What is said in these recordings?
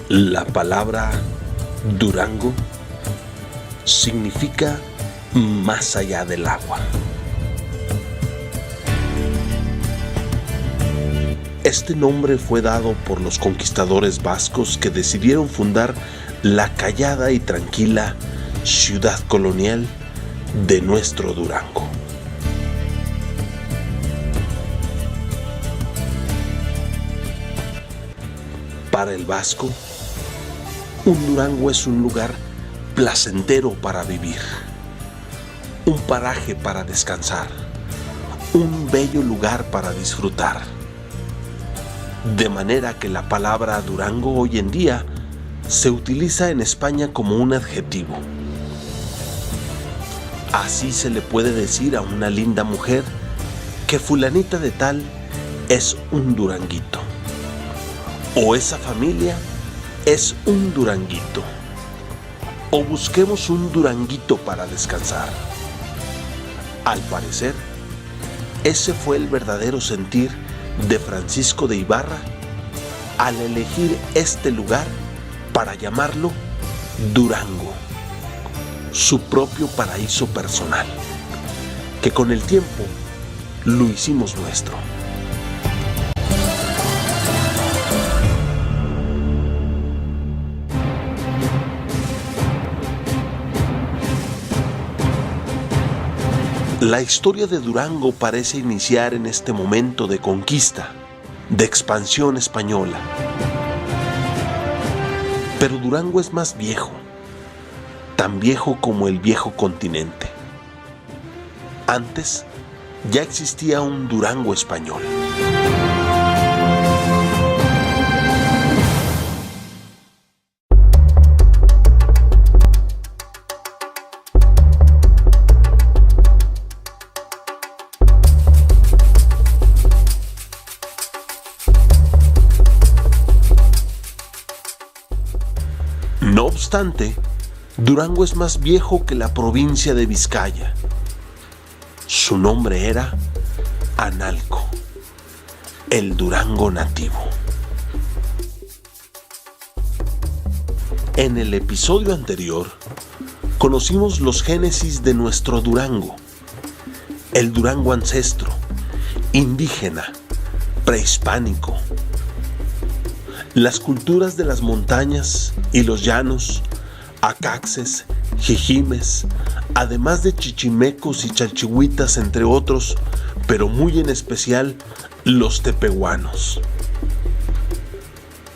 La palabra Durango significa más allá del agua. Este nombre fue dado por los conquistadores vascos que decidieron fundar la callada y tranquila ciudad colonial de nuestro Durango. Para el vasco, un Durango es un lugar placentero para vivir, un paraje para descansar, un bello lugar para disfrutar. De manera que la palabra Durango hoy en día se utiliza en España como un adjetivo. Así se le puede decir a una linda mujer que fulanita de tal es un duranguito, o esa familia es un duranguito, o busquemos un duranguito para descansar. Al parecer, ese fue el verdadero sentir de Francisco de Ibarra al elegir este lugar para llamarlo Durango, su propio paraíso personal, que con el tiempo lo hicimos nuestro. La historia de Durango parece iniciar en este momento de conquista, de expansión española. Pero Durango es más viejo, tan viejo como el viejo continente. Antes ya existía un Durango español. No obstante, Durango es más viejo que la provincia de Vizcaya. Su nombre era Analco, el Durango nativo. En el episodio anterior, conocimos los génesis de nuestro Durango, el Durango ancestro, indígena, prehispánico. Las culturas de las montañas y los llanos, acaxes, jijimes, además de chichimecos y chalchihuitas, entre otros, pero muy en especial los tepehuanos.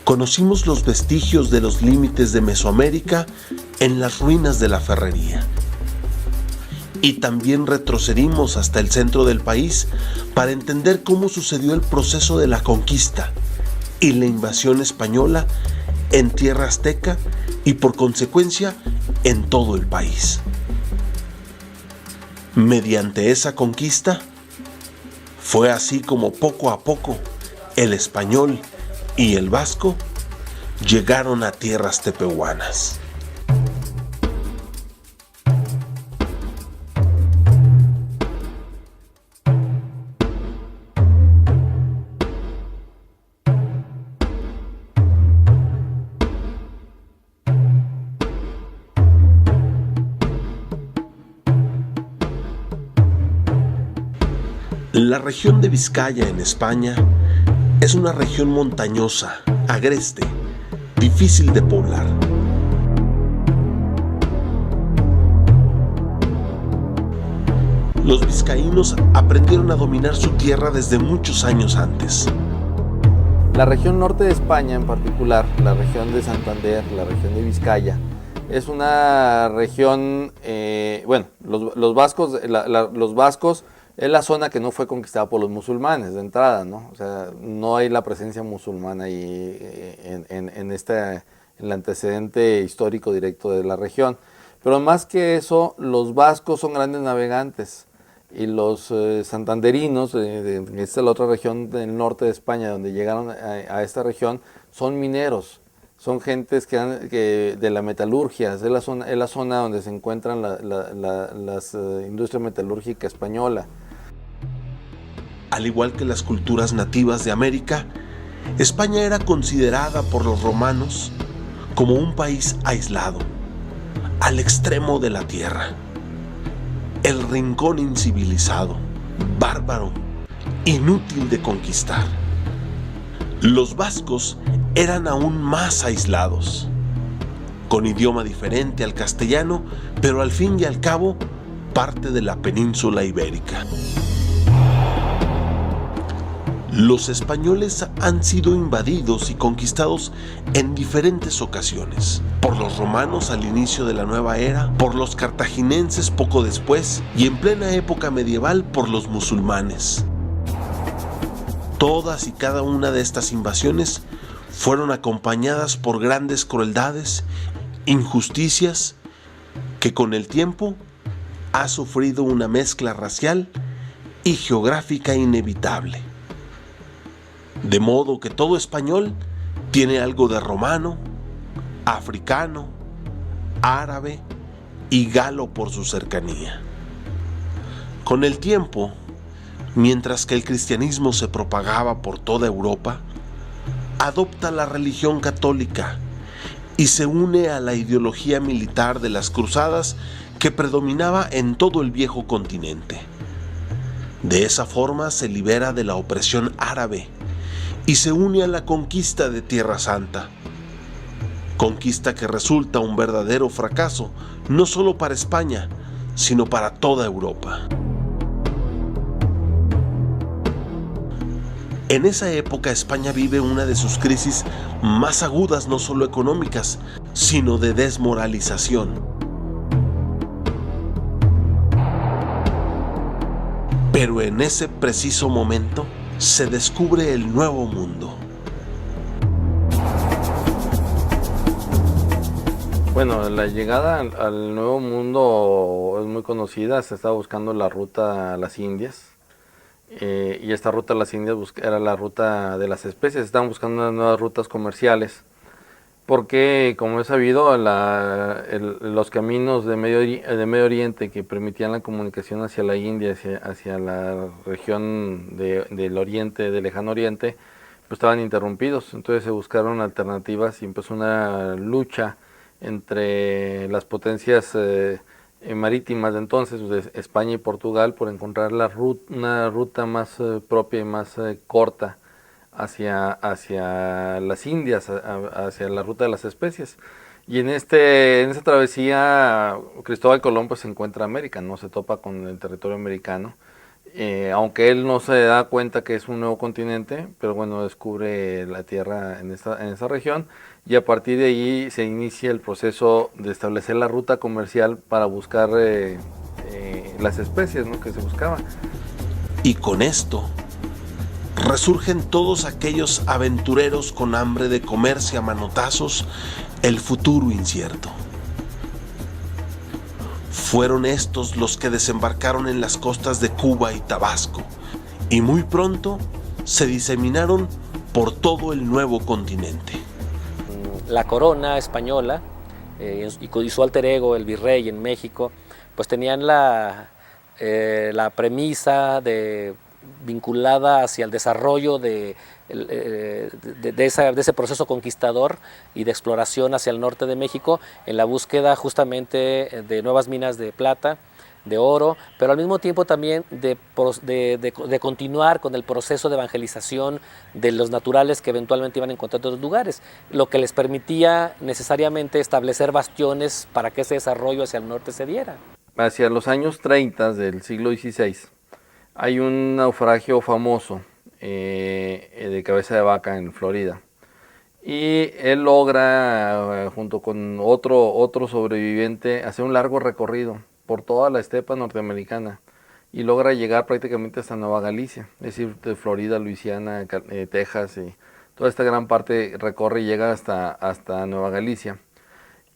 Conocimos los vestigios de los límites de Mesoamérica en las ruinas de la ferrería. Y también retrocedimos hasta el centro del país para entender cómo sucedió el proceso de la conquista y la invasión española en tierra azteca y por consecuencia en todo el país. Mediante esa conquista, fue así como poco a poco el español y el vasco llegaron a tierras tepehuanas. La región de Vizcaya en España es una región montañosa, agreste, difícil de poblar. Los vizcaínos aprendieron a dominar su tierra desde muchos años antes. La región norte de España, en particular, la región de Santander, la región de Vizcaya, es una región, los vascos es la zona que no fue conquistada por los musulmanes de entrada, ¿no? O sea, no hay la presencia musulmana ahí en el antecedente histórico directo de la región. Pero más que eso, los vascos son grandes navegantes y los santanderinos, esta es la otra región del norte de España, donde llegaron a esta región, son mineros. Son gentes que de la metalurgia, es la zona donde se encuentran las industria metalúrgica española. Al igual que las culturas nativas de América, España era considerada por los romanos como un país aislado, al extremo de la tierra, el rincón incivilizado, bárbaro, inútil de conquistar. Los vascos eran aún más aislados, con idioma diferente al castellano, pero al fin y al cabo, parte de la península ibérica. Los españoles han sido invadidos y conquistados en diferentes ocasiones, por los romanos al inicio de la nueva era, por los cartagineses poco después y en plena época medieval por los musulmanes. Todas y cada una de estas invasiones fueron acompañadas por grandes crueldades, injusticias, que con el tiempo ha sufrido una mezcla racial y geográfica inevitable. De modo que todo español tiene algo de romano, africano, árabe y galo por su cercanía. Con el tiempo, mientras que el cristianismo se propagaba por toda Europa, adopta la religión católica y se une a la ideología militar de las cruzadas que predominaba en todo el viejo continente. De esa forma se libera de la opresión árabe y se une a la conquista de Tierra Santa. Conquista que resulta un verdadero fracaso, no solo para España, sino para toda Europa. En esa época España vive una de sus crisis más agudas, no solo económicas, sino de desmoralización. Pero en ese preciso momento se descubre el nuevo mundo. Bueno, la llegada al nuevo mundo es muy conocida. Se estaba buscando la ruta a las Indias. Y esta ruta a las Indias era la ruta de las especies. Estaban buscando unas nuevas rutas comerciales. Porque, como es sabido, los caminos de Medio Oriente que permitían la comunicación hacia la India, hacia la región del Oriente, del Lejano Oriente, pues estaban interrumpidos. Entonces se buscaron alternativas y empezó una lucha entre las potencias marítimas de entonces, de España y Portugal, por encontrar una ruta más propia y más corta hacia las Indias, hacia la ruta de las especies. Y en esa travesía Cristóbal Colón pues se encuentra América, no se topa con el territorio americano, aunque él no se da cuenta que es un nuevo continente, pero bueno, descubre la tierra en esa región, y a partir de ahí se inicia el proceso de establecer la ruta comercial para buscar las especies, ¿no?, que se buscaban. Y con esto resurgen todos aquellos aventureros con hambre de comerse a manotazos el futuro incierto. Fueron estos los que desembarcaron en las costas de Cuba y Tabasco, y muy pronto se diseminaron por todo el nuevo continente. La corona española y su alter ego, el virrey en México, pues tenían la premisa vinculada hacia el desarrollo de ese proceso conquistador y de exploración hacia el norte de México, en la búsqueda justamente de nuevas minas de plata, de oro, pero al mismo tiempo también de continuar con el proceso de evangelización de los naturales que eventualmente iban a encontrar en otros lugares, lo que les permitía necesariamente establecer bastiones para que ese desarrollo hacia el norte se diera. Hacia los años 30 del siglo XVI hay un naufragio famoso de Cabeza de Vaca en Florida, y él logra, junto con otro sobreviviente, hacer un largo recorrido por toda la estepa norteamericana y logra llegar prácticamente hasta Nueva Galicia, es decir, de Florida, Luisiana, Texas, y toda esta gran parte recorre y llega hasta Nueva Galicia.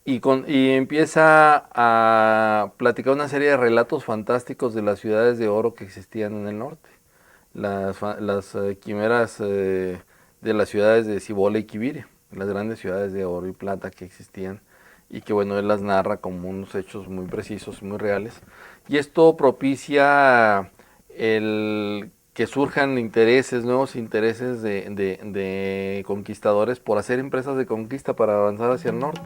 Y empieza a platicar una serie de relatos fantásticos de las ciudades de oro que existían en el norte. Las quimeras de las ciudades de Cibola y Quibire, las grandes ciudades de oro y plata que existían, y que bueno, él las narra como unos hechos muy precisos, muy reales. Y esto propicia el que surjan intereses, nuevos intereses de conquistadores por hacer empresas de conquista para avanzar hacia el norte.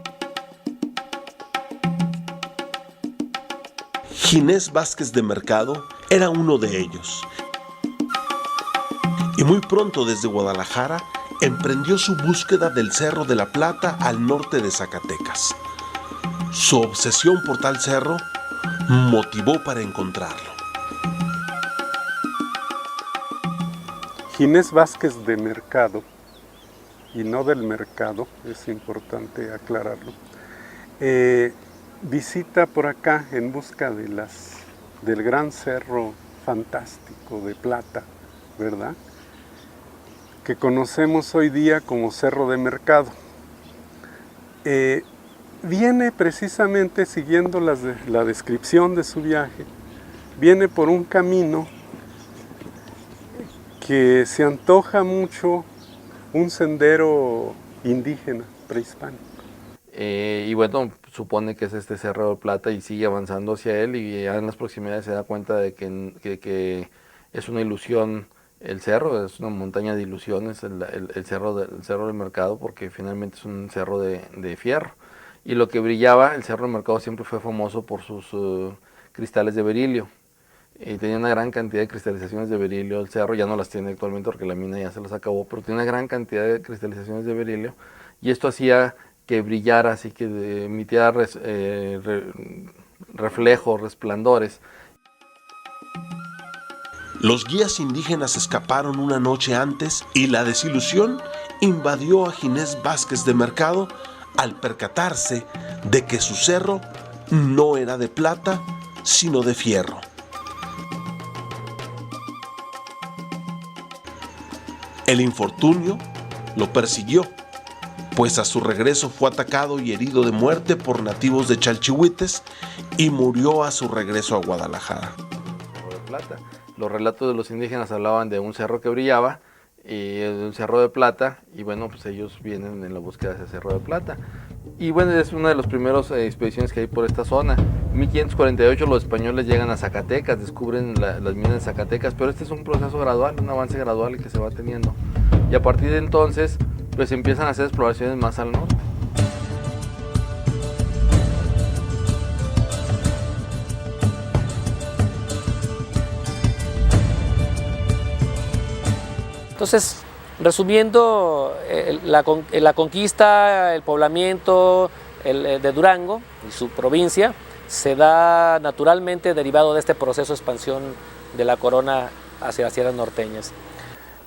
Ginés Vázquez de Mercado era uno de ellos. Y muy pronto desde Guadalajara emprendió su búsqueda del Cerro de la Plata al norte de Zacatecas. Su obsesión por tal cerro motivó para encontrarlo. Ginés Vázquez de Mercado, y no del mercado, es importante aclararlo, visita por acá en busca del gran cerro fantástico de plata, ¿verdad?, que conocemos hoy día como Cerro de Mercado. Viene precisamente siguiendo la descripción de su viaje, viene por un camino que se antoja mucho un sendero indígena prehispánico. Y bueno, supone que es este Cerro de Plata y sigue avanzando hacia él, y ya en las proximidades se da cuenta de que es una ilusión el cerro, es una montaña de ilusiones el cerro del Mercado, porque finalmente es un cerro de fierro. Y lo que brillaba, el Cerro del Mercado siempre fue famoso por sus cristales de berilio. Tenía una gran cantidad de cristalizaciones de berilio el cerro, ya no las tiene actualmente porque la mina ya se las acabó, pero tiene una gran cantidad de cristalizaciones de berilio, y esto hacía que brillara, así que emitiera reflejos, resplandores. Los guías indígenas escaparon una noche antes y la desilusión invadió a Ginés Vázquez de Mercado al percatarse de que su cerro no era de plata, sino de fierro. El infortunio lo persiguió, pues a su regreso fue atacado y herido de muerte por nativos de Chalchihuites y murió a su regreso a Guadalajara. De plata. Los relatos de los indígenas hablaban de un cerro que brillaba y de un cerro de plata, y bueno, pues ellos vienen en la búsqueda de ese cerro de plata. Y bueno, es una de las primeras expediciones que hay por esta zona. En 1548 los españoles llegan a Zacatecas, descubren las minas de Zacatecas, pero este es un proceso gradual, un avance gradual que se va teniendo. Y a partir de entonces, pues empiezan a hacer exploraciones más al norte. Entonces, resumiendo, la conquista, el poblamiento de Durango y su provincia se da naturalmente derivado de este proceso de expansión de la corona hacia las tierras norteñas.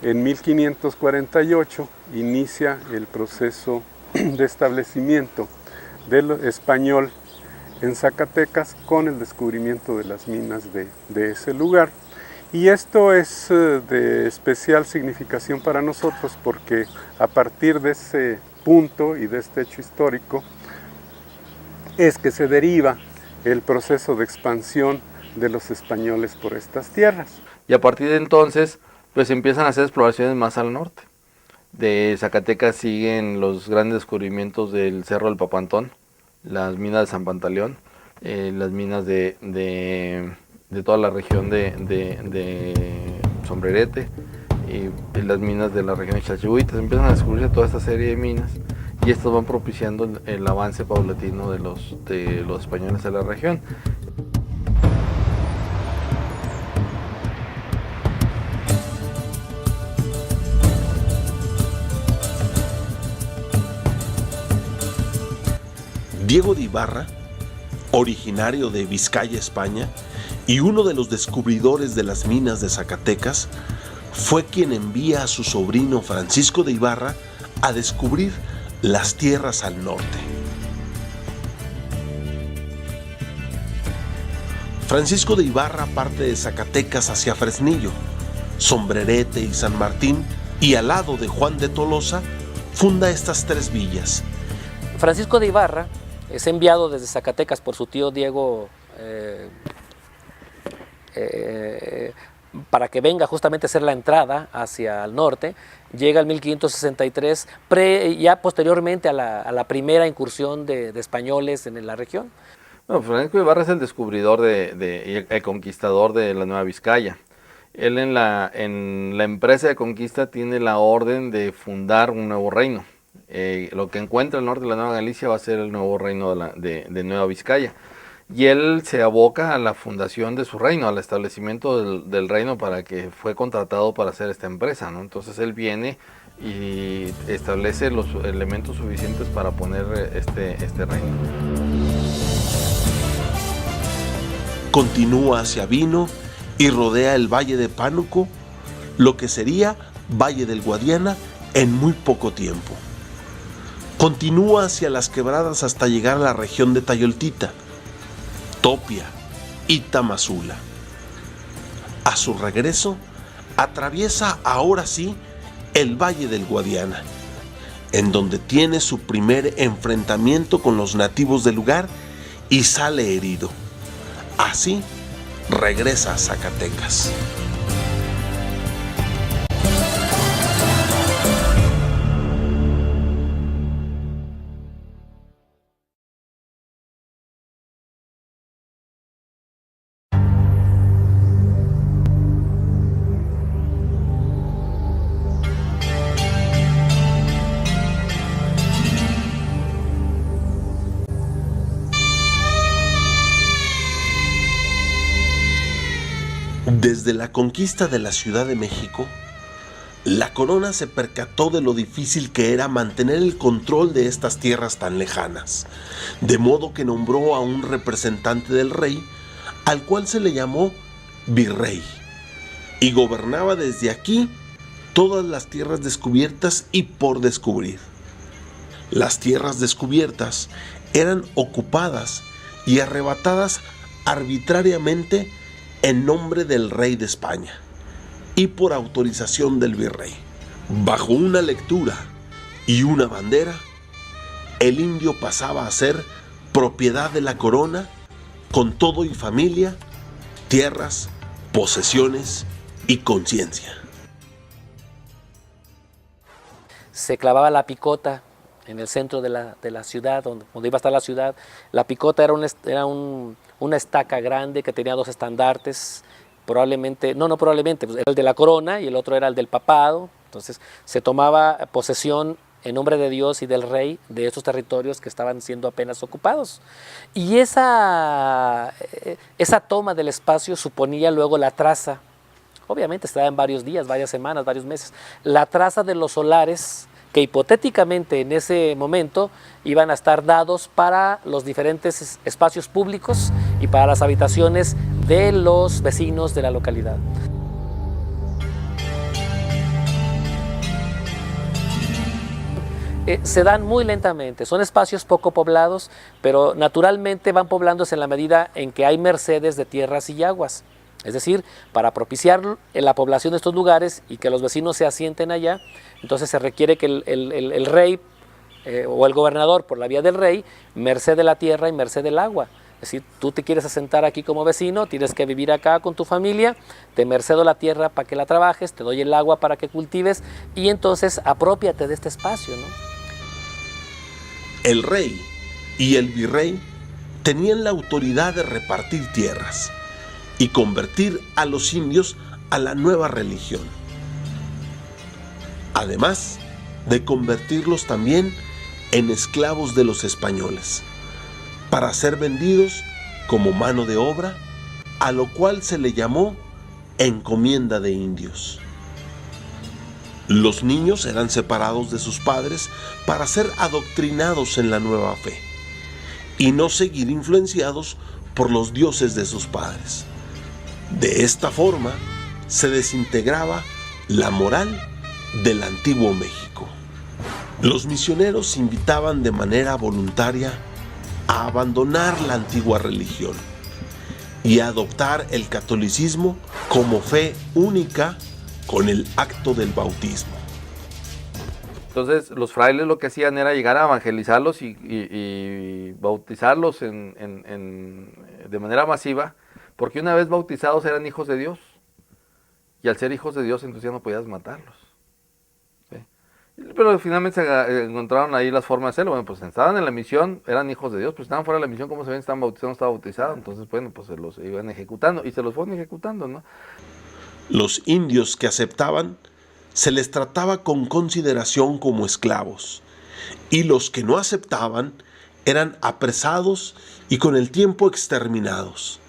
En 1548 inicia el proceso de establecimiento del español en Zacatecas con el descubrimiento de las minas de ese lugar. Y esto es de especial significación para nosotros porque a partir de ese punto y de este hecho histórico es que se deriva el proceso de expansión de los españoles por estas tierras. Y a partir de entonces, pues empiezan a hacer exploraciones más al norte. De Zacatecas siguen los grandes descubrimientos del Cerro del Papantón, las minas de San Pantaleón, las minas de toda la región de Sombrerete y las minas de la región de Chalchihuites. Empiezan a descubrirse toda esta serie de minas y estas van propiciando el avance paulatino de los españoles a la región. Diego de Ibarra, originario de Vizcaya, España, y uno de los descubridores de las minas de Zacatecas, fue quien envía a su sobrino Francisco de Ibarra a descubrir las tierras al norte. Francisco de Ibarra parte de Zacatecas hacia Fresnillo, Sombrerete y San Martín, y al lado de Juan de Tolosa funda estas 3 villas. Francisco de Ibarra es enviado desde Zacatecas por su tío Diego para que venga justamente a hacer la entrada hacia el norte. Llega en 1563, ya posteriormente a la primera incursión de españoles en la región. Bueno, Francisco de Ibarra es el descubridor y el conquistador de la Nueva Vizcaya. Él en la empresa de conquista tiene la orden de fundar un nuevo reino. Lo que encuentra el norte de la Nueva Galicia va a ser el nuevo reino de Nueva Vizcaya. Y él se aboca a la fundación de su reino, al establecimiento del reino, para que fue contratado para hacer esta empresa, ¿no? Entonces él viene y establece los elementos suficientes para poner este reino. Continúa hacia Vino y rodea el Valle de Pánuco, lo que sería Valle del Guadiana en muy poco tiempo. Continúa hacia las quebradas hasta llegar a la región de Tayoltita, Topia y Tamazula. A su regreso, atraviesa ahora sí el Valle del Guadiana, en donde tiene su primer enfrentamiento con los nativos del lugar y sale herido. Así, regresa a Zacatecas. Desde la conquista de la Ciudad de México, la corona se percató de lo difícil que era mantener el control de estas tierras tan lejanas, de modo que nombró a un representante del rey, al cual se le llamó virrey, y gobernaba desde aquí todas las tierras descubiertas y por descubrir. Las tierras descubiertas eran ocupadas y arrebatadas arbitrariamente en nombre del rey de España y por autorización del virrey. Bajo una lectura y una bandera, el indio pasaba a ser propiedad de la corona con todo y familia, tierras, posesiones y conciencia. Se clavaba la picota en el centro de la ciudad, donde iba a estar la ciudad. La picota era una estaca grande que tenía dos estandartes, probablemente, pues era el de la corona y el otro era el del papado. Entonces se tomaba posesión en nombre de Dios y del rey de estos territorios que estaban siendo apenas ocupados. Y esa toma del espacio suponía luego la traza. Obviamente estaba en varios días, varias semanas, varios meses. La traza de los solares que hipotéticamente en ese momento iban a estar dados para los diferentes espacios públicos y para las habitaciones de los vecinos de la localidad. Se dan muy lentamente, son espacios poco poblados, pero naturalmente van poblándose en la medida en que hay mercedes de tierras y aguas. Es decir, para propiciar la población de estos lugares y que los vecinos se asienten allá, entonces se requiere que el rey o el gobernador, por la vía del rey, mercede la tierra y mercede el agua. Es decir, tú te quieres asentar aquí como vecino, tienes que vivir acá con tu familia, te mercedo la tierra para que la trabajes, te doy el agua para que cultives y entonces aprópiate de este espacio, ¿no? El rey y el virrey tenían la autoridad de repartir tierras y convertir a los indios a la nueva religión, además de convertirlos también en esclavos de los españoles, para ser vendidos como mano de obra, a lo cual se le llamó encomienda de indios. Los niños eran separados de sus padres para ser adoctrinados en la nueva fe y no seguir influenciados por los dioses de sus padres. De esta forma se desintegraba la moral del antiguo México. Los misioneros invitaban de manera voluntaria a abandonar la antigua religión y a adoptar el catolicismo como fe única con el acto del bautismo. Entonces los frailes lo que hacían era llegar a evangelizarlos y bautizarlos de manera masiva, porque una vez bautizados eran hijos de Dios, y al ser hijos de Dios entonces ya no podías matarlos. ¿Sí? Pero finalmente se encontraron ahí las formas de hacerlo. Bueno, pues estaban en la misión, eran hijos de Dios, pues estaban fuera de la misión, ¿cómo se ven? Estaban bautizados, no estaban bautizados, entonces bueno, pues se los iban ejecutando, y se los fueron ejecutando, ¿no? Los indios que aceptaban se les trataba con consideración como esclavos, y los que no aceptaban eran apresados y con el tiempo exterminados.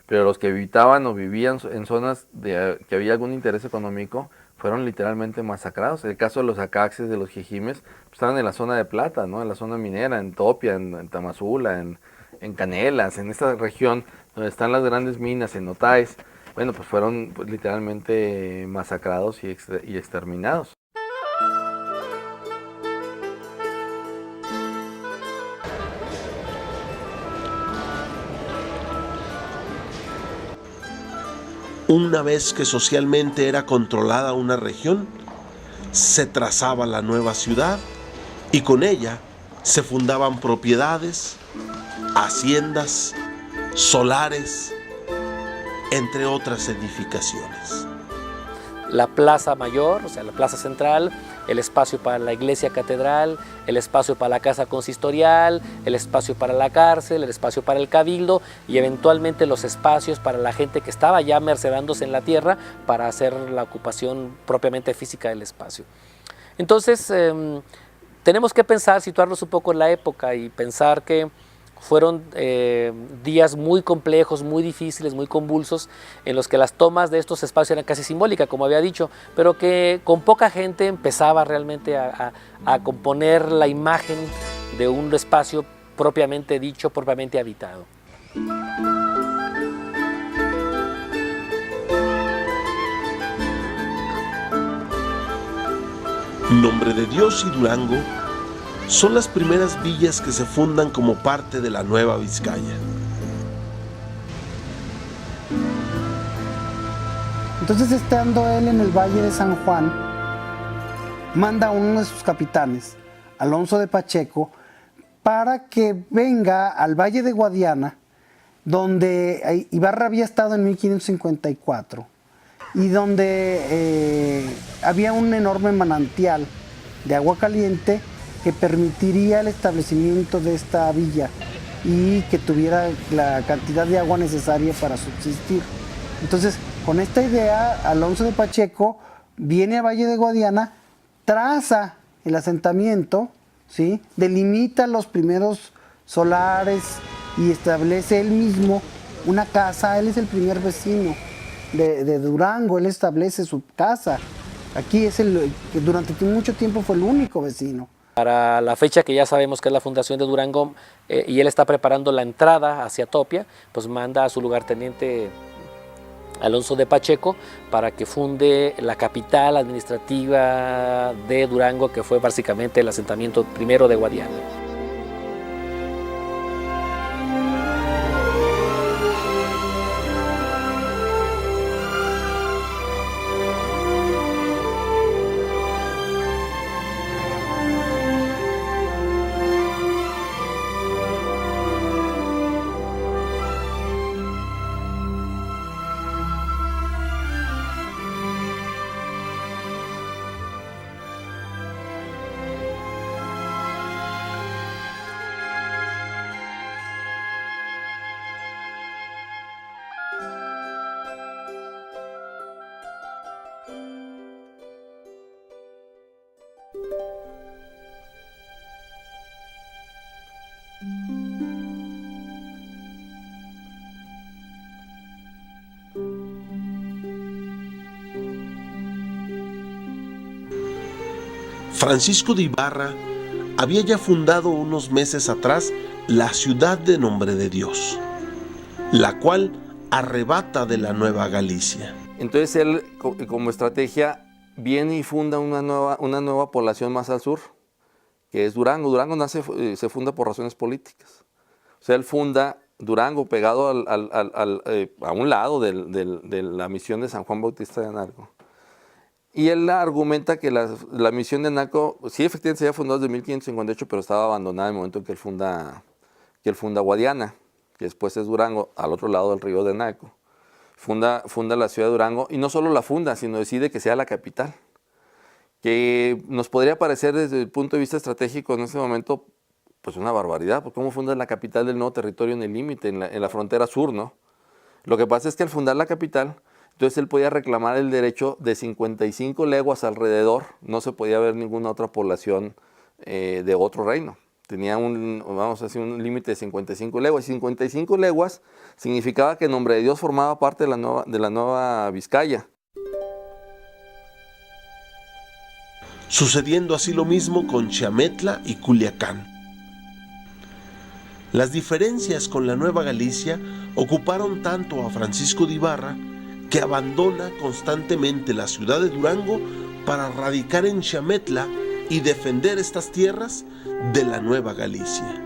Pero los que habitaban o vivían en zonas de que había algún interés económico fueron literalmente masacrados. El caso de los acaxes, de los jejimes, pues estaban en la zona de plata, ¿no? En la zona minera, en Topia, en Tamazula, en Canelas, en esta región donde están las grandes minas, en Otaes. Bueno, pues fueron pues, literalmente masacrados y exterminados. Una vez que socialmente era controlada una región, se trazaba la nueva ciudad y con ella se fundaban propiedades, haciendas, solares, entre otras edificaciones. La plaza mayor, o sea, la plaza central, el espacio para la iglesia catedral, el espacio para la casa consistorial, el espacio para la cárcel, el espacio para el cabildo y eventualmente los espacios para la gente que estaba ya mercedándose en la tierra para hacer la ocupación propiamente física del espacio. Entonces, tenemos que pensar, situarnos un poco en la época y pensar que fueron días muy complejos, muy difíciles, muy convulsos, en los que las tomas de estos espacios eran casi simbólicas, como había dicho, pero que con poca gente empezaba realmente a componer la imagen de un espacio propiamente dicho, propiamente habitado. Nombre de Dios y Durango son las primeras villas que se fundan como parte de la Nueva Vizcaya. Entonces, estando él en el Valle de San Juan, manda a uno de sus capitanes, Alonso de Pacheco, para que venga al Valle de Guadiana, donde Ibarra había estado en 1554, y donde había un enorme manantial de agua caliente que permitiría el establecimiento de esta villa y que tuviera la cantidad de agua necesaria para subsistir. Entonces, con esta idea, Alonso de Pacheco viene a Valle de Guadiana, traza el asentamiento, ¿sí? Delimita los primeros solares y establece él mismo una casa. Él es el primer vecino de Durango, él establece su casa. Aquí es el que durante mucho tiempo fue el único vecino. Para la fecha que ya sabemos que es la fundación de Durango y él está preparando la entrada hacia Topia, pues manda a su lugarteniente Alonso de Pacheco para que funde la capital administrativa de Durango, que fue básicamente el asentamiento primero de Guadiana. Francisco de Ibarra había ya fundado unos meses atrás la ciudad de Nombre de Dios, la cual arrebata de la Nueva Galicia. Entonces él, como estrategia, viene y funda una nueva población más al sur, que es Durango. Durango se funda por razones políticas. O sea, él funda Durango pegado a un lado de la misión de San Juan Bautista de Anarco. Y él argumenta que la misión de Anaco, sí, efectivamente se había fundado desde 1558, pero estaba abandonada en el momento en que él funda Guadiana, que después es Durango, al otro lado del río de Anaco. Funda la ciudad de Durango, y no solo la funda, sino decide que sea la capital. Que nos podría parecer desde el punto de vista estratégico en ese momento, pues una barbaridad, porque ¿cómo funda la capital del nuevo territorio en el límite, en la frontera sur, no? Lo que pasa es que al fundar la capital, Entonces él podía reclamar el derecho de 55 leguas alrededor, no se podía ver ninguna otra población de otro reino. Tenía vamos a decir, un límite de 55 leguas. 55 leguas significaba que el nombre de Dios formaba parte de la nueva Vizcaya. Sucediendo así lo mismo con Chiametla y Culiacán. Las diferencias con la Nueva Galicia ocuparon tanto a Francisco de Ibarra que abandona constantemente la ciudad de Durango para radicar en Chiametla y defender estas tierras de la Nueva Galicia.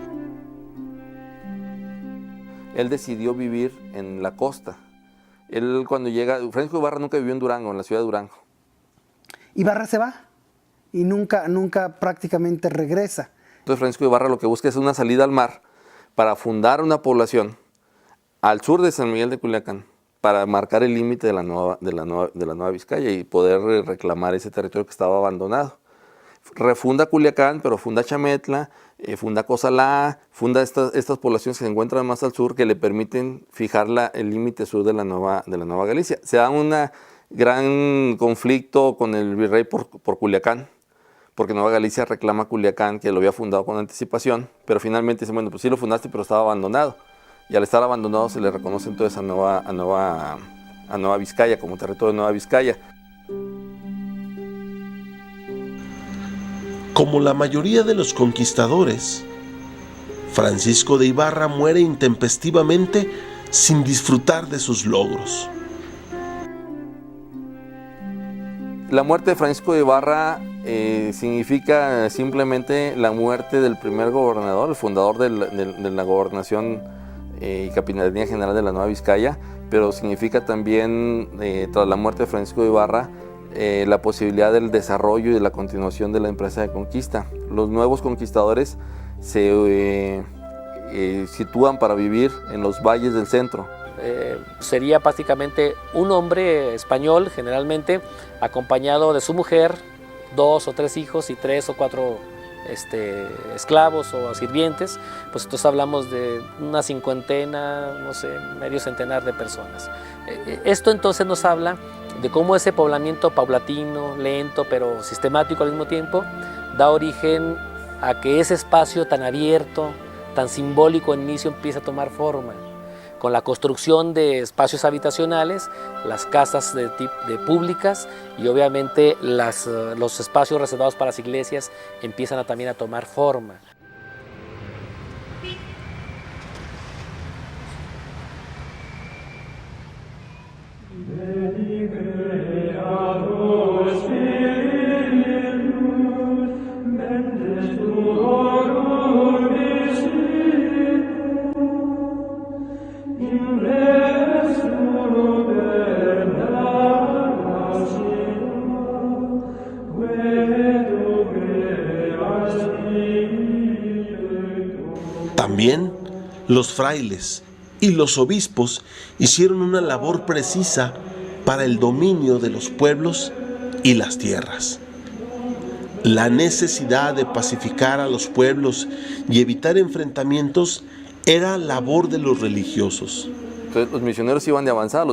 Él decidió vivir en la costa. Él cuando llega, Francisco de Ibarra nunca vivió en Durango, en la ciudad de Durango. Ibarra se va y nunca prácticamente regresa. Entonces Francisco de Ibarra lo que busca es una salida al mar para fundar una población al sur de San Miguel de Culiacán, para marcar el límite de la nueva Vizcaya y poder reclamar ese territorio que estaba abandonado. Refunda Culiacán, pero funda Chiametla, funda Cozalá, funda estas poblaciones que se encuentran más al sur que le permiten fijar el límite sur de la nueva Galicia. Se da un gran conflicto con el virrey por Culiacán, porque Nueva Galicia reclama Culiacán, que lo había fundado con anticipación, pero finalmente dice, bueno, pues sí lo fundaste, pero estaba abandonado. Y al estar abandonado se le reconoce entonces a Nueva Vizcaya como territorio de Nueva Vizcaya. Como la mayoría de los conquistadores, Francisco de Ibarra muere intempestivamente sin disfrutar de sus logros. La muerte de Francisco de Ibarra significa simplemente la muerte del primer gobernador, el fundador de la gobernación y Capitanía General de la Nueva Vizcaya, pero significa también, tras la muerte de Francisco de Ibarra, la posibilidad del desarrollo y de la continuación de la empresa de conquista. Los nuevos conquistadores se sitúan para vivir en los valles del centro. Sería prácticamente un hombre español, generalmente, acompañado de su mujer, 2 o 3 hijos y 3 o 4 esclavos o sirvientes. Pues entonces hablamos de una cincuentena, no sé, medio centenar de personas. Esto entonces nos habla de cómo ese poblamiento paulatino, lento, pero sistemático al mismo tiempo, da origen a que ese espacio tan abierto, tan simbólico en inicio empieza a tomar forma, con la construcción de espacios habitacionales, las casas de públicas y obviamente los espacios reservados para las iglesias empiezan también a tomar forma. También los frailes y los obispos hicieron una labor precisa para el dominio de los pueblos y las tierras. La necesidad de pacificar a los pueblos y evitar enfrentamientos era labor de los religiosos. Entonces los misioneros iban de avanzada,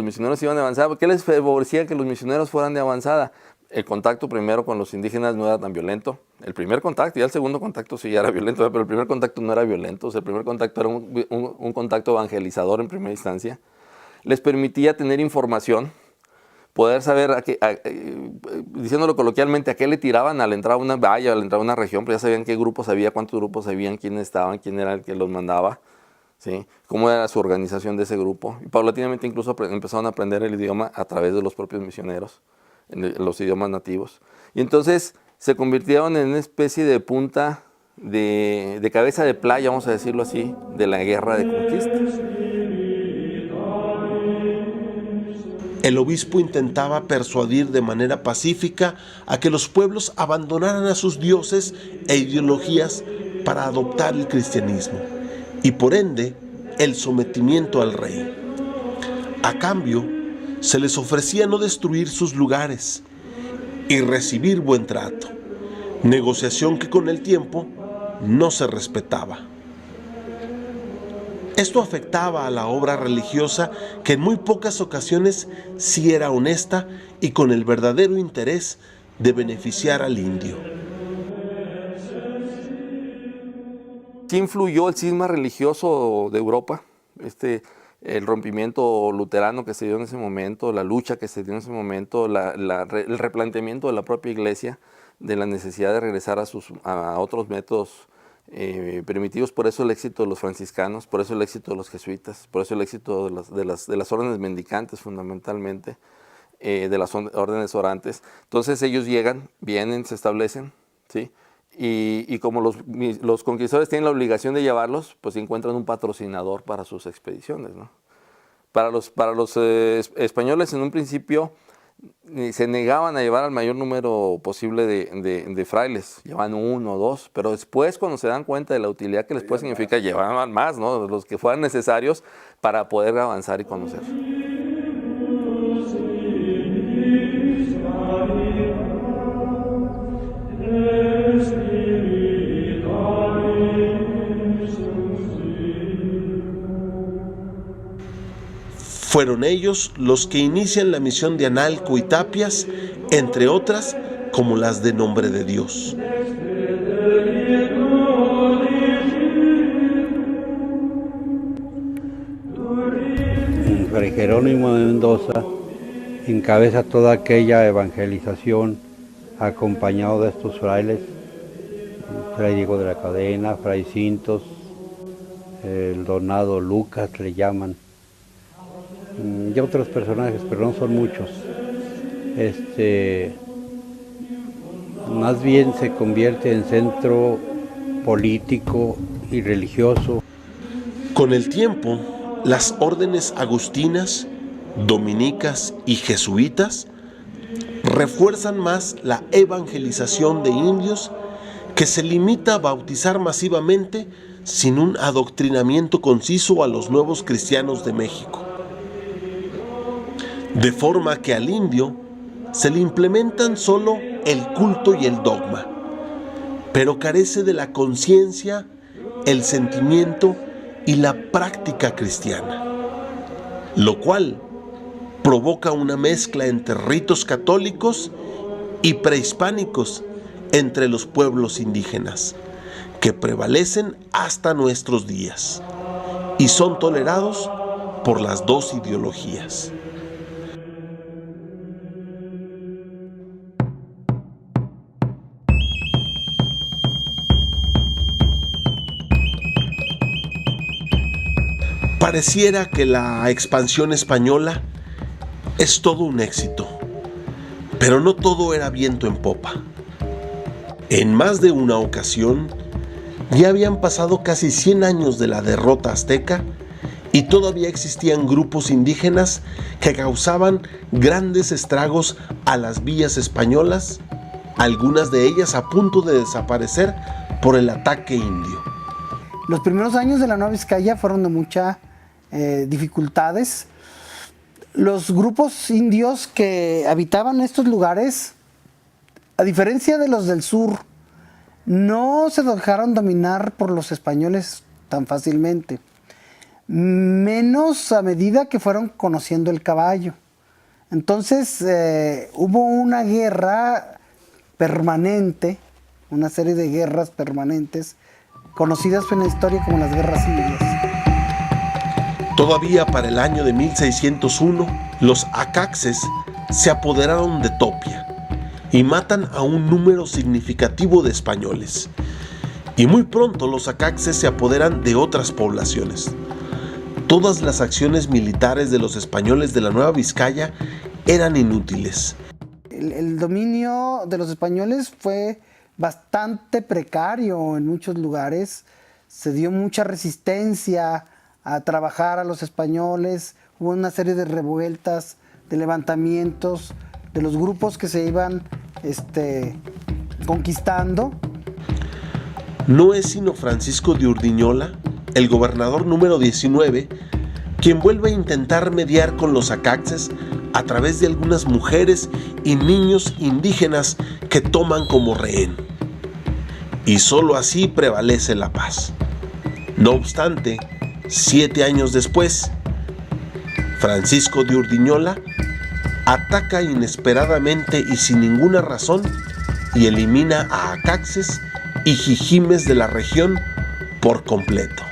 ¿Qué les favorecía que los misioneros fueran de avanzada? El contacto primero con los indígenas no era tan violento. El primer contacto, y el segundo contacto sí era violento, pero el primer contacto no era violento. O sea, el primer contacto era un contacto evangelizador en primera instancia. Les permitía tener información, poder saber, diciéndolo coloquialmente, a qué le tiraban al entrar a una valla, al entrar a una región, pues ya sabían qué grupos había, cuántos grupos habían, quiénes estaban, quién era el que los mandaba, ¿sí? Cómo era su organización de ese grupo. Y paulatinamente incluso empezaron a aprender el idioma a través de los propios misioneros, en los idiomas nativos. Y entonces se convirtieron en una especie de punta, de cabeza de playa, vamos a decirlo así, de la guerra de conquista. El obispo intentaba persuadir de manera pacífica a que los pueblos abandonaran a sus dioses e ideologías para adoptar el cristianismo y por ende el sometimiento al rey. A cambio, se les ofrecía no destruir sus lugares y recibir buen trato, negociación que con el tiempo no se respetaba. Esto afectaba a la obra religiosa, que en muy pocas ocasiones sí era honesta y con el verdadero interés de beneficiar al indio. Sí influyó el cisma religioso de Europa, el rompimiento luterano que se dio en ese momento, la lucha que se dio en ese momento, el replanteamiento de la propia iglesia, de la necesidad de regresar a otros métodos primitivos. Por eso el éxito de los franciscanos, por eso el éxito de los jesuitas, por eso el éxito de las órdenes mendicantes fundamentalmente, de las órdenes orantes. Entonces ellos vienen, se establecen, ¿sí? Y como los conquistadores tienen la obligación de llevarlos, pues encuentran un patrocinador para sus expediciones, ¿no? Para los españoles en un principio se negaban a llevar al mayor número posible de frailes, llevaban 1 o 2, pero después cuando se dan cuenta de la utilidad que les puede significar, llevaban más, ¿no? Los que fueran necesarios para poder avanzar y conocer. Fueron ellos los que inician la misión de Analco y Tapias, entre otras como las de Nombre de Dios. Fray Jerónimo de Mendoza encabeza toda aquella evangelización acompañado de estos frailes, Fray Diego de la Cadena, Fray Cintos, el donado Lucas le llaman, y otros personajes, pero no son muchos. Más bien se convierte en centro político y religioso. Con el tiempo, las órdenes agustinas, dominicas y jesuitas refuerzan más la evangelización de indios, que se limita a bautizar masivamente sin un adoctrinamiento conciso a los nuevos cristianos de México. De forma que al indio se le implementan solo el culto y el dogma, pero carece de la conciencia, el sentimiento y la práctica cristiana, lo cual provoca una mezcla entre ritos católicos y prehispánicos entre los pueblos indígenas, que prevalecen hasta nuestros días y son tolerados por las dos ideologías. Pareciera que la expansión española es todo un éxito, pero no todo era viento en popa. En más de una ocasión, ya habían pasado casi 100 años de la derrota azteca y todavía existían grupos indígenas que causaban grandes estragos a las villas españolas, algunas de ellas a punto de desaparecer por el ataque indio. Los primeros años de la Nueva Vizcaya fueron de muchas dificultades. Los grupos indios que habitaban estos lugares, a diferencia de los del sur, no se dejaron dominar por los españoles tan fácilmente, menos a medida que fueron conociendo el caballo. Entonces hubo una guerra permanente, una serie de guerras permanentes, conocidas en la historia como las guerras indias. Todavía para el año de 1601, los acaxes se apoderaron de Topia y matan a un número significativo de españoles. Y muy pronto los acaxes se apoderan de otras poblaciones. Todas las acciones militares de los españoles de la Nueva Vizcaya eran inútiles. El dominio de los españoles fue bastante precario en muchos lugares. Se dio mucha resistencia a trabajar a los españoles. Hubo una serie de revueltas, de levantamientos de los grupos que se iban conquistando. No es sino Francisco de Urdiñola, el gobernador número 19, quien vuelve a intentar mediar con los acaxes a través de algunas mujeres y niños indígenas que toman como rehén. Y solo así prevalece la paz. No obstante, 7 años después, Francisco de Urdiñola ataca inesperadamente y sin ninguna razón y elimina a acaxes y jijimes de la región por completo.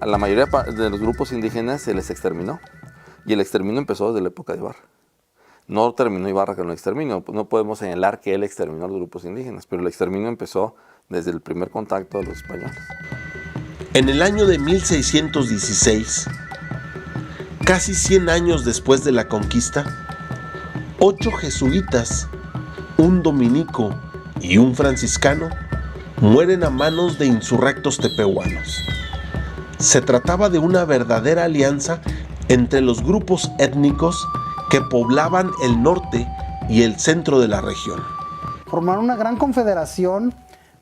A la mayoría de los grupos indígenas se les exterminó, y el exterminio empezó desde la época de Ibarra. No terminó Ibarra con el exterminio, no podemos señalar que él exterminó a los grupos indígenas, pero el exterminio empezó desde el primer contacto de los españoles. En el año de 1616, casi 100 años después de la conquista, 8 jesuitas, un dominico y un franciscano mueren a manos de insurrectos tepehuanos. Se trataba de una verdadera alianza entre los grupos étnicos que poblaban el norte y el centro de la región. Formaron una gran confederación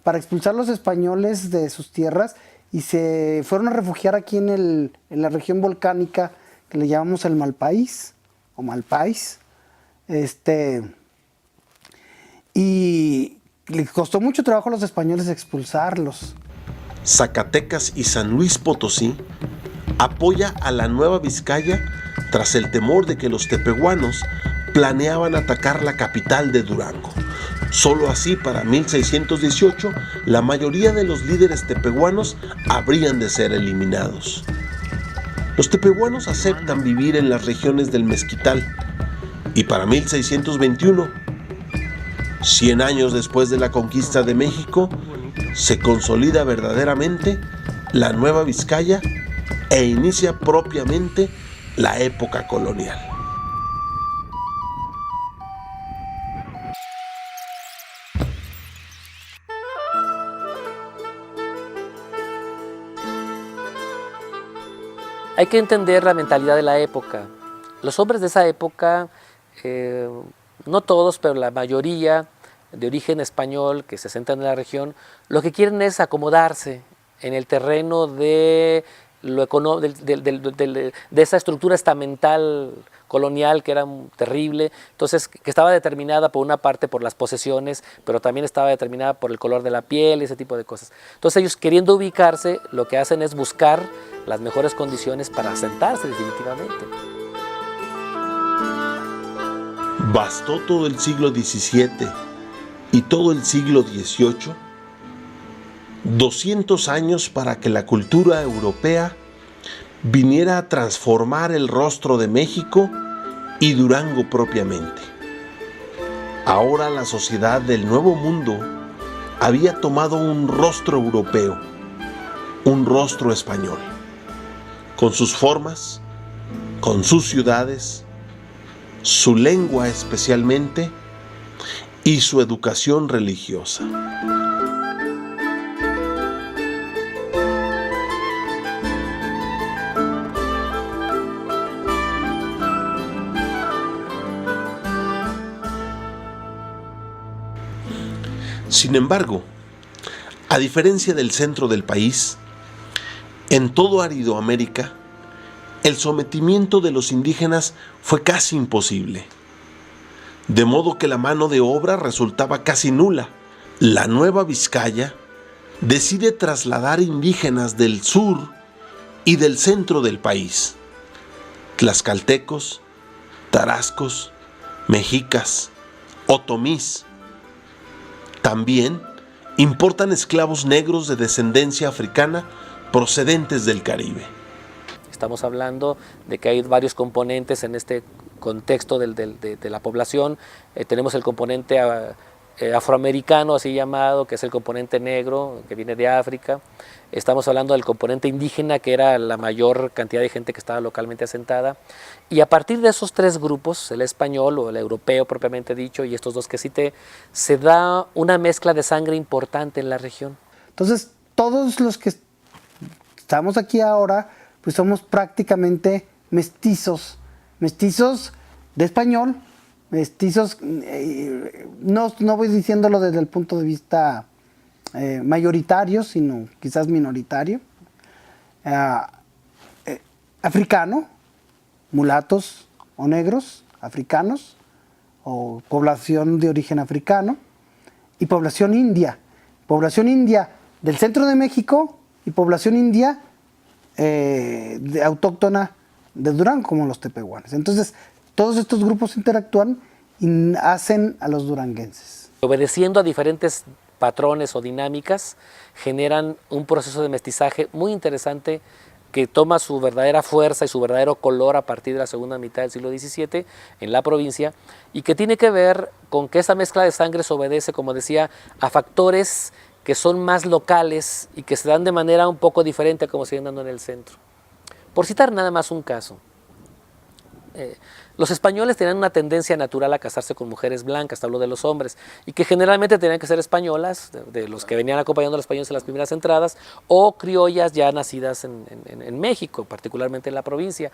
para expulsar a los españoles de sus tierras y se fueron a refugiar aquí en la región volcánica que le llamamos el Malpaís o Malpais. Y les costó mucho trabajo a los españoles expulsarlos. Zacatecas y San Luis Potosí apoya a la Nueva Vizcaya tras el temor de que los tepehuanos planeaban atacar la capital de Durango. Solo así, para 1618, la mayoría de los líderes tepehuanos habrían de ser eliminados. Los tepehuanos aceptan vivir en las regiones del Mezquital y para 1621, 100 años después de la conquista de México, se consolida verdaderamente la Nueva Vizcaya e inicia propiamente la época colonial. Hay que entender la mentalidad de la época. Los hombres de esa época, no todos, pero la mayoría de origen español que se asentan en la región, lo que quieren es acomodarse en el terreno de esa estructura estamental colonial que era terrible, entonces que estaba determinada por una parte por las posesiones, pero también estaba determinada por el color de la piel y ese tipo de cosas. Entonces ellos, queriendo ubicarse, lo que hacen es buscar las mejores condiciones para asentarse definitivamente. Bastó todo el siglo XVII y todo el siglo XVIII, 200 años para que la cultura europea viniera a transformar el rostro de México y Durango propiamente. Ahora la sociedad del Nuevo Mundo había tomado un rostro europeo, un rostro español, con sus formas, con sus ciudades, su lengua especialmente y su educación religiosa. Sin embargo, a diferencia del centro del país, en todo Aridoamérica, el sometimiento de los indígenas fue casi imposible, de modo que la mano de obra resultaba casi nula. La Nueva Vizcaya decide trasladar indígenas del sur y del centro del país, tlaxcaltecos, tarascos, mexicas, otomís. También importan esclavos negros de descendencia africana procedentes del Caribe. Estamos hablando de que hay varios componentes en este contexto de la población. Tenemos el componente afroamericano, así llamado, que es el componente negro, que viene de África. Estamos hablando del componente indígena, que era la mayor cantidad de gente que estaba localmente asentada. Y a partir de esos tres grupos, el español o el europeo propiamente dicho, y estos dos que cité, se da una mezcla de sangre importante en la región. Entonces, todos los que estamos aquí ahora, pues somos prácticamente mestizos de español, mestizos, no voy diciéndolo desde el punto de vista mayoritario, sino quizás minoritario, africano, mulatos o negros, africanos, o población de origen africano, y población india del centro de México y población india autóctona de Durango, como los tepehuanes. Entonces, todos estos grupos interactúan y hacen a los duranguenses. Obedeciendo a diferentes patrones o dinámicas, generan un proceso de mestizaje muy interesante que toma su verdadera fuerza y su verdadero color a partir de la segunda mitad del siglo XVII en la provincia, y que tiene que ver con que esa mezcla de sangres obedece, como decía, a factores que son más locales y que se dan de manera un poco diferente a como se vienen dando en el centro. Por citar nada más un caso, los españoles tenían una tendencia natural a casarse con mujeres blancas, hablo de los hombres, y que generalmente tenían que ser españolas, de los que venían acompañando a los españoles en las primeras entradas, o criollas ya nacidas en México, particularmente en la provincia.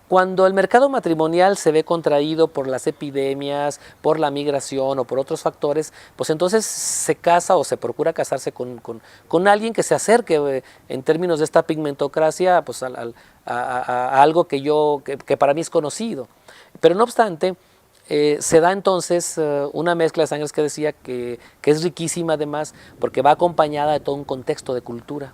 Cuando el mercado matrimonial se ve contraído por las epidemias, por la migración o por otros factores, pues entonces se casa o se procura casarse con alguien que se acerque en términos de esta pigmentocracia pues a algo que para mí es conocido. Pero no obstante, se da entonces una mezcla de sangres que decía que es riquísima además porque va acompañada de todo un contexto de cultura.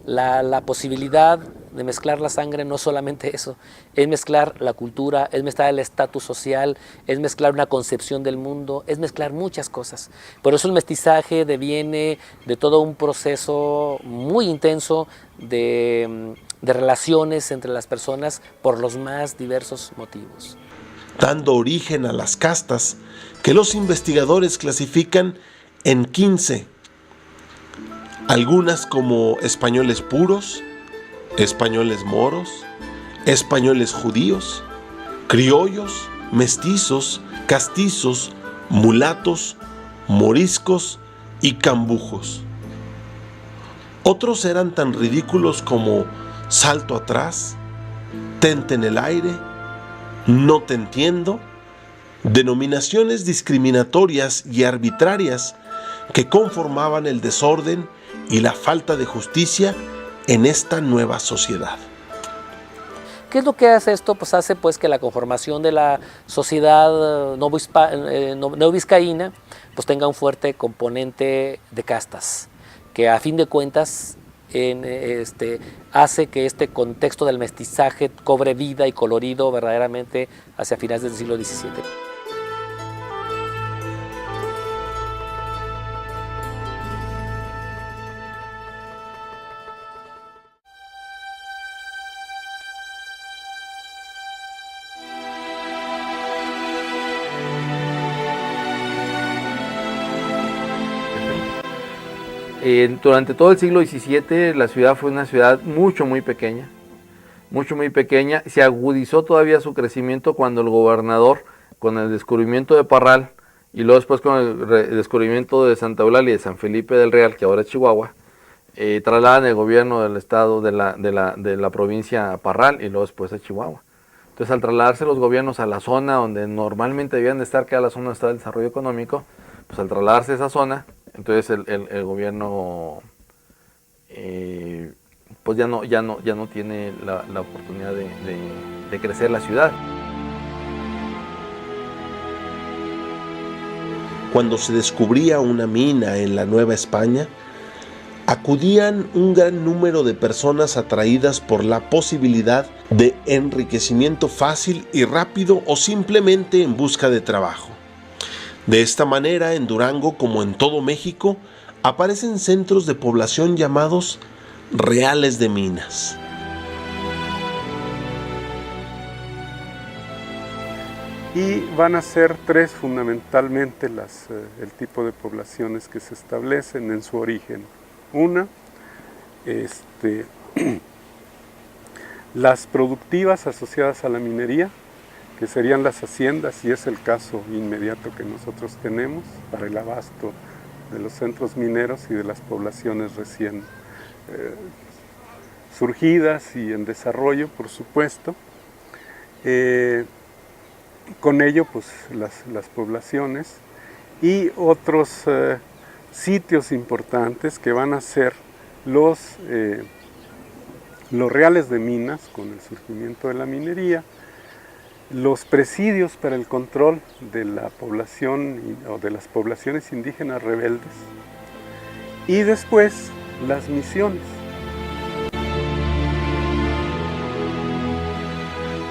La posibilidad de mezclar la sangre no es solamente eso, es mezclar la cultura, es mezclar el estatus social, es mezclar una concepción del mundo, es mezclar muchas cosas. Por eso el mestizaje deviene de todo un proceso muy intenso de relaciones entre las personas por los más diversos motivos. Dando origen a las castas que los investigadores clasifican en 15, algunas como españoles puros, españoles moros, españoles judíos, criollos, mestizos, castizos, mulatos, moriscos y cambujos. Otros eran tan ridículos como salto atrás, tente en el aire, no te entiendo, denominaciones discriminatorias y arbitrarias que conformaban el desorden y la falta de justicia en esta nueva sociedad. ¿Qué es lo que hace esto? Pues hace pues que la conformación de la sociedad neovizcaína pues tenga un fuerte componente de castas, que a fin de cuentas hace que este contexto del mestizaje cobre vida y colorido verdaderamente hacia finales del siglo XVII. Durante todo el siglo XVII la ciudad fue una ciudad muy pequeña, se agudizó todavía su crecimiento cuando el gobernador, con el descubrimiento de Parral y luego después con el descubrimiento de Santa Eulalia y de San Felipe del Real, que ahora es Chihuahua, trasladan el gobierno del estado de la provincia a Parral y luego después a Chihuahua. Entonces, al trasladarse los gobiernos a la zona donde normalmente debían de estar, que era la zona donde está el desarrollo económico, pues al trasladarse a esa zona, entonces el gobierno pues ya no tiene la oportunidad de crecer la ciudad. Cuando se descubría una mina en la Nueva España, acudían un gran número de personas atraídas por la posibilidad de enriquecimiento fácil y rápido o simplemente en busca de trabajo. De esta manera, en Durango, como en todo México, aparecen centros de población llamados reales de minas. Y van a ser tres fundamentalmente el tipo de poblaciones que se establecen en su origen. Una, las productivas asociadas a la minería, que serían las haciendas, y es el caso inmediato que nosotros tenemos para el abasto de los centros mineros y de las poblaciones recién surgidas y en desarrollo, por supuesto. Con ello, pues las poblaciones y otros sitios importantes que van a ser los reales de minas con el surgimiento de la minería, los presidios para el control de la población o de las poblaciones indígenas rebeldes y después las misiones.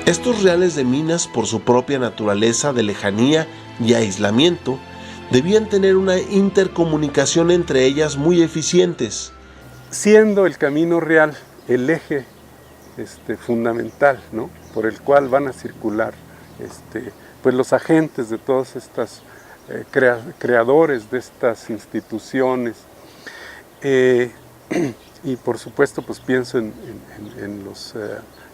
Estos reales de minas, por su propia naturaleza de lejanía y aislamiento, debían tener una intercomunicación entre ellas muy eficientes. Siendo el camino real el eje fundamental, ¿no?, por el cual van a circular pues los agentes de todas estas creadores de estas instituciones. Y por supuesto pues pienso en los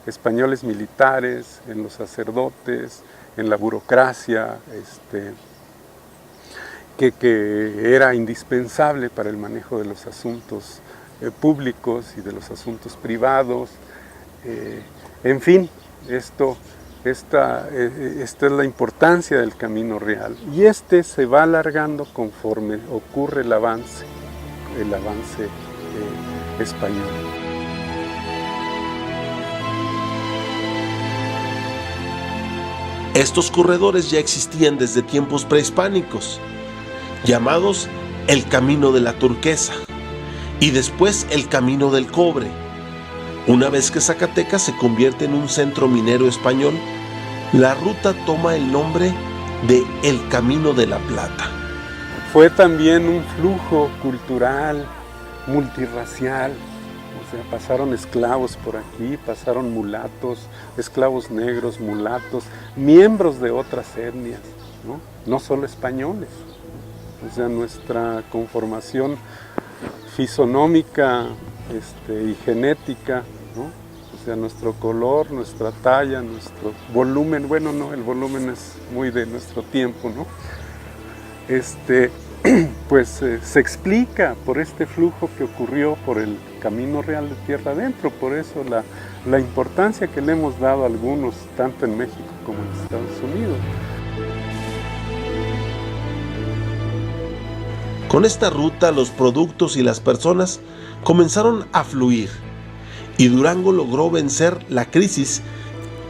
españoles militares, en los sacerdotes, en la burocracia, que era indispensable para el manejo de los asuntos públicos y de los asuntos privados. En fin, esta es la importancia del camino real, y se va alargando conforme ocurre el avance español. Estos corredores ya existían desde tiempos prehispánicos, llamados el Camino de la Turquesa y después el Camino del Cobre. Una vez que Zacatecas se convierte en un centro minero español, la ruta toma el nombre de El Camino de la Plata. Fue también un flujo cultural, multirracial. O sea, pasaron esclavos por aquí, pasaron mulatos, esclavos negros, mulatos, miembros de otras etnias, no solo españoles. O sea, nuestra conformación fisonómica y genética, ¿no? O sea, nuestro color, nuestra talla, nuestro volumen, bueno, no, el volumen es muy de nuestro tiempo, ¿no? Pues se explica por este flujo que ocurrió por el camino real de tierra adentro, por eso la importancia que le hemos dado a algunos, tanto en México como en Estados Unidos. Con esta ruta, los productos y las personas comenzaron a fluir, y Durango logró vencer la crisis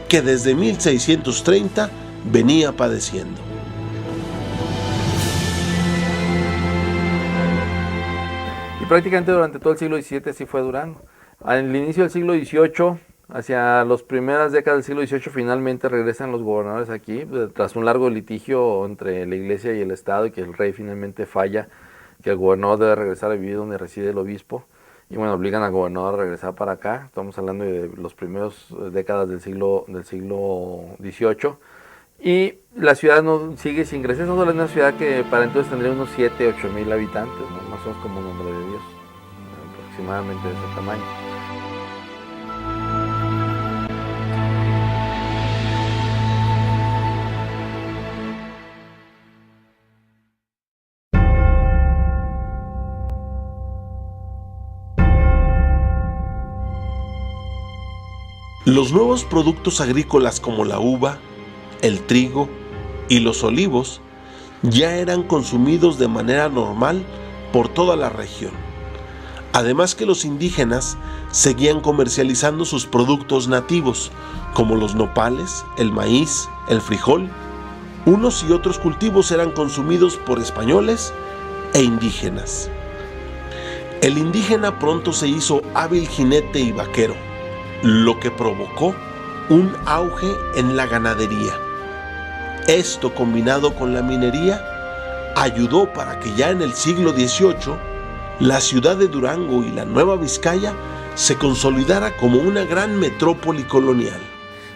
que desde 1630 venía padeciendo. Y prácticamente durante todo el siglo XVII así fue Durango. Al inicio del siglo XVIII, hacia las primeras décadas del siglo XVIII, finalmente regresan los gobernadores aquí, tras un largo litigio entre la iglesia y el Estado, y que el rey finalmente falla, que el gobernador debe regresar a vivir donde reside el obispo, y bueno, obligan al gobernador a regresar para acá. Estamos hablando de las primeras décadas del siglo XVIII, y la ciudad no sigue sin crecer. No es una ciudad que para entonces tendría unos 7-8 mil habitantes, ¿no? Más o menos como Nombre de Dios, aproximadamente de ese tamaño. Los nuevos productos agrícolas como la uva, el trigo y los olivos ya eran consumidos de manera normal por toda la región. Además que los indígenas seguían comercializando sus productos nativos, como los nopales, el maíz, el frijol. Unos y otros cultivos eran consumidos por españoles e indígenas. El indígena pronto se hizo hábil jinete y vaquero, lo que provocó un auge en la ganadería. Esto, combinado con la minería, ayudó para que ya en el siglo XVIII la ciudad de Durango y la Nueva Vizcaya se consolidara como una gran metrópoli colonial.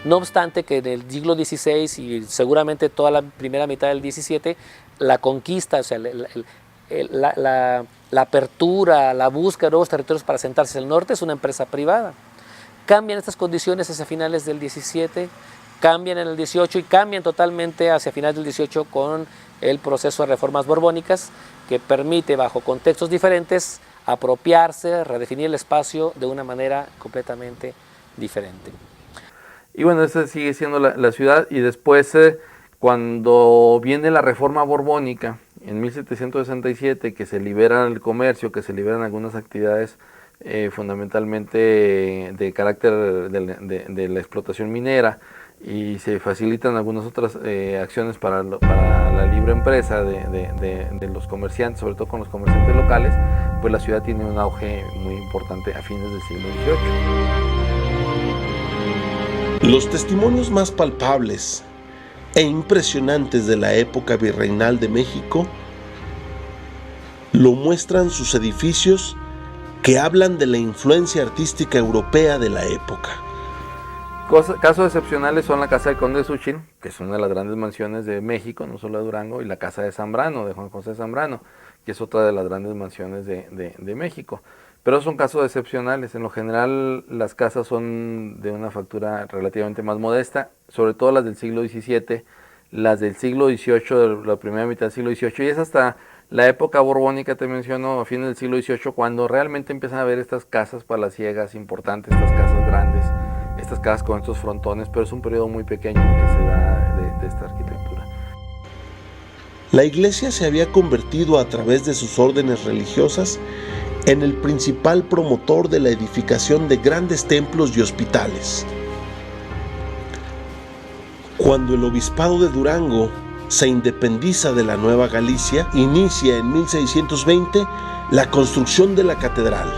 No obstante que en el siglo XVI y seguramente toda la primera mitad del XVII, la conquista, o sea, la apertura, la búsqueda de nuevos territorios para asentarse en el norte es una empresa privada. Cambian estas condiciones hacia finales del XVII, cambian en el XVIII y cambian totalmente hacia finales del XVIII con el proceso de reformas borbónicas, que permite bajo contextos diferentes apropiarse, redefinir el espacio de una manera completamente diferente. Y bueno, esa sigue siendo la ciudad, y después cuando viene la reforma borbónica en 1767, que se libera el comercio, que se liberan algunas actividades fundamentalmente de carácter de la explotación minera, y se facilitan algunas otras acciones para la libre empresa de los comerciantes, sobre todo con los comerciantes locales, pues la ciudad tiene un auge muy importante a fines del siglo XVIII. Los testimonios más palpables e impresionantes de la época virreinal de México lo muestran sus edificios que hablan de la influencia artística europea de la época. Casos excepcionales son la Casa del Conde de Suchil, que es una de las grandes mansiones de México, no solo de Durango, y la Casa de Zambrano, de Juan José Zambrano, que es otra de las grandes mansiones de México. Pero son casos excepcionales. En lo general, las casas son de una factura relativamente más modesta, sobre todo las del siglo XVII, las del siglo XVIII, de la primera mitad del siglo XVIII, y es hasta la época borbónica, te menciono, a fines del siglo XVIII, cuando realmente empiezan a ver estas casas palaciegas importantes, estas casas grandes, estas casas con estos frontones, pero es un periodo muy pequeño que se da de esta arquitectura. La iglesia se había convertido a través de sus órdenes religiosas en el principal promotor de la edificación de grandes templos y hospitales. Cuando el obispado de Durango se independiza de la Nueva Galicia, inicia en 1620 la construcción de la catedral.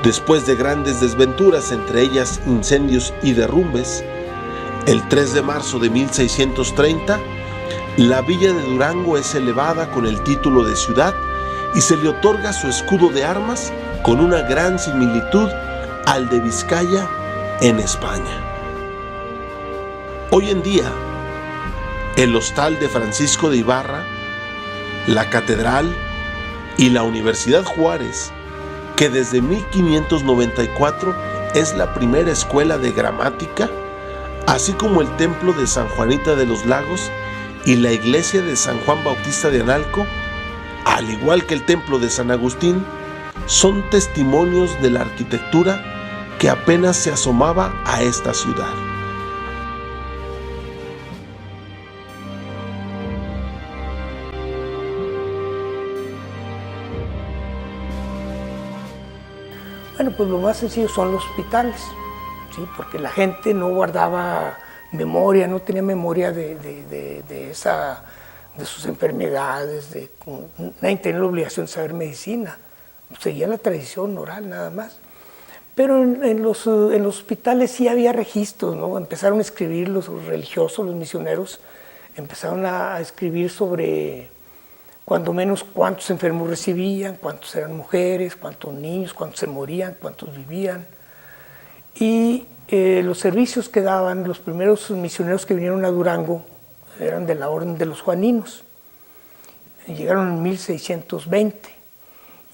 Después de grandes desventuras, entre ellas incendios y derrumbes, el 3 de marzo de 1630, la villa de Durango es elevada con el título de ciudad y se le otorga su escudo de armas con una gran similitud al de Vizcaya en España. Hoy en día, el Hostal de Francisco de Ibarra, la Catedral y la Universidad Juárez, que desde 1594 es la primera escuela de gramática, así como el Templo de San Juanita de los Lagos y la Iglesia de San Juan Bautista de Analco, al igual que el Templo de San Agustín, son testimonios de la arquitectura que apenas se asomaba a esta ciudad. Bueno, pues lo más sencillo son los hospitales, ¿sí? Porque la gente no guardaba memoria, no tenía memoria de sus enfermedades, nadie tenía la obligación de saber medicina, seguía la tradición oral nada más. Pero en los hospitales sí había registros, ¿no? Empezaron a escribir los religiosos, los misioneros, empezaron a escribir sobre cuando menos cuántos enfermos recibían, cuántos eran mujeres, cuántos niños, cuántos se morían, cuántos vivían. Y los servicios que daban los primeros misioneros que vinieron a Durango eran de la orden de los juaninos. Llegaron en 1620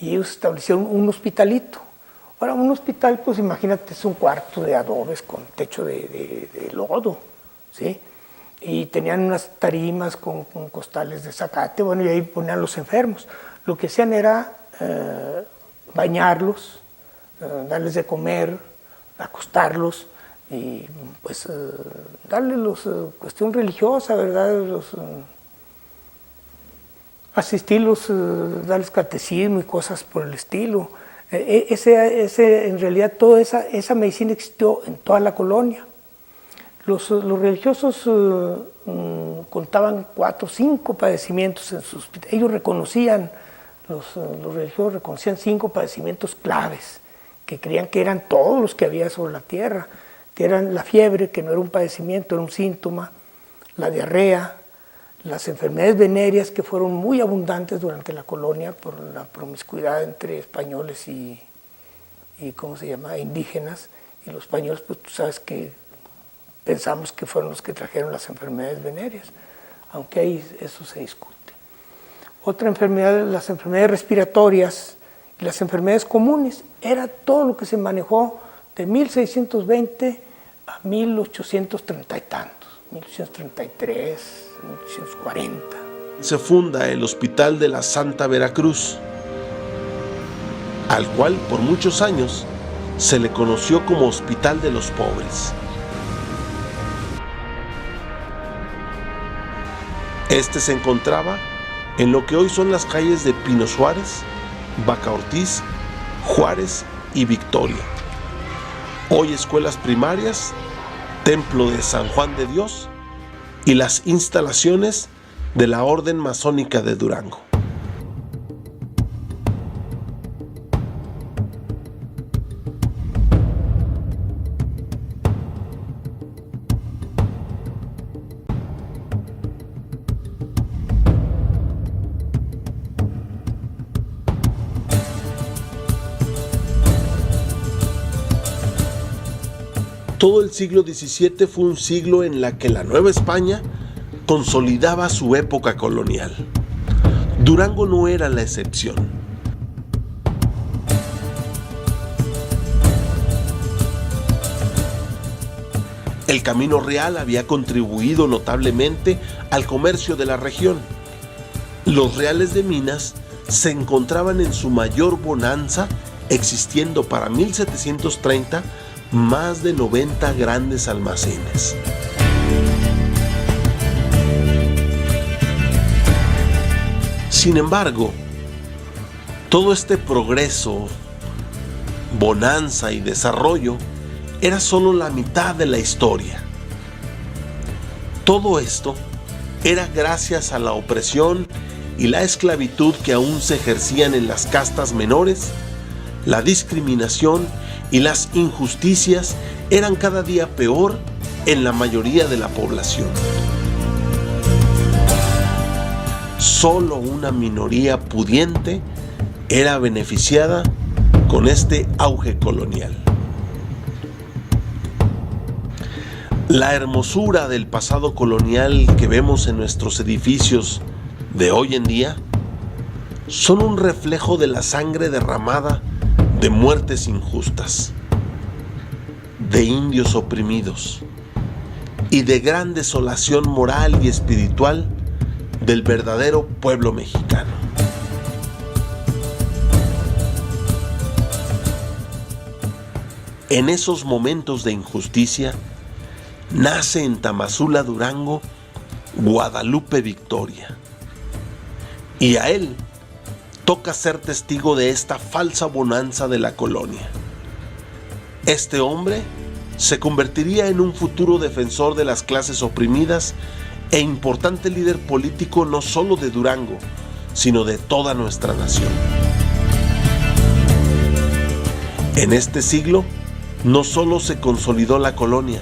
y ellos establecieron un hospitalito. Ahora, un hospital, pues imagínate, es un cuarto de adobes con techo de lodo, ¿sí? Y tenían unas tarimas con costales de zacate, bueno, y ahí ponían los enfermos. Lo que hacían era bañarlos, darles de comer, acostarlos y pues darles cuestión religiosa, ¿verdad? Asistirlos, darles catecismo y cosas por el estilo. En realidad toda esa medicina existió en toda la colonia. Los religiosos contaban 4 o 5 padecimientos en sus hospitales. Ellos reconocían, los religiosos reconocían 5 padecimientos claves, que creían que eran todos los que había sobre la tierra, que eran la fiebre, que no era un padecimiento, era un síntoma, la diarrea, las enfermedades venéreas, que fueron muy abundantes durante la colonia por la promiscuidad entre españoles y indígenas, y los españoles, pues tú sabes que pensamos que fueron los que trajeron las enfermedades venéreas, aunque ahí eso se discute. Otra enfermedad, las enfermedades respiratorias y las enfermedades comunes, era todo lo que se manejó de 1620 a 1830 y tantos, 1833, 1840. Se funda el Hospital de la Santa Veracruz, al cual por muchos años se le conoció como Hospital de los Pobres. Este se encontraba en lo que hoy son las calles de Pino Suárez, Vaca Ortiz, Juárez y Victoria. Hoy escuelas primarias, Templo de San Juan de Dios y las instalaciones de la Orden Masónica de Durango. Todo el siglo XVII fue un siglo en la que la Nueva España consolidaba su época colonial. Durango no era la excepción. El Camino Real había contribuido notablemente al comercio de la región. Los reales de Minas se encontraban en su mayor bonanza, existiendo para 1730 más de 90 grandes almacenes. Sin embargo, todo este progreso, bonanza y desarrollo era solo la mitad de la historia. Todo esto era gracias a la opresión y la esclavitud que aún se ejercían en las castas menores. La discriminación y las injusticias eran cada día peor en la mayoría de la población. Solo una minoría pudiente era beneficiada con este auge colonial. La hermosura del pasado colonial que vemos en nuestros edificios de hoy en día son un reflejo de la sangre derramada de muertes injustas, de indios oprimidos y de gran desolación moral y espiritual del verdadero pueblo mexicano. En esos momentos de injusticia nace en Tamazula, Durango, Guadalupe Victoria, y a él toca ser testigo de esta falsa bonanza de la colonia. Este hombre se convertiría en un futuro defensor de las clases oprimidas e importante líder político no solo de Durango, sino de toda nuestra nación. En este siglo no solo se consolidó la colonia,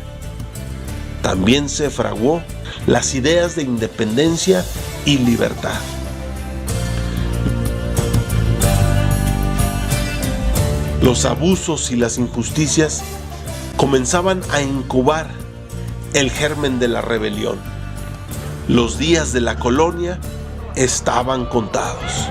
también se fraguó las ideas de independencia y libertad. Los abusos y las injusticias comenzaban a incubar el germen de la rebelión. Los días de la colonia estaban contados.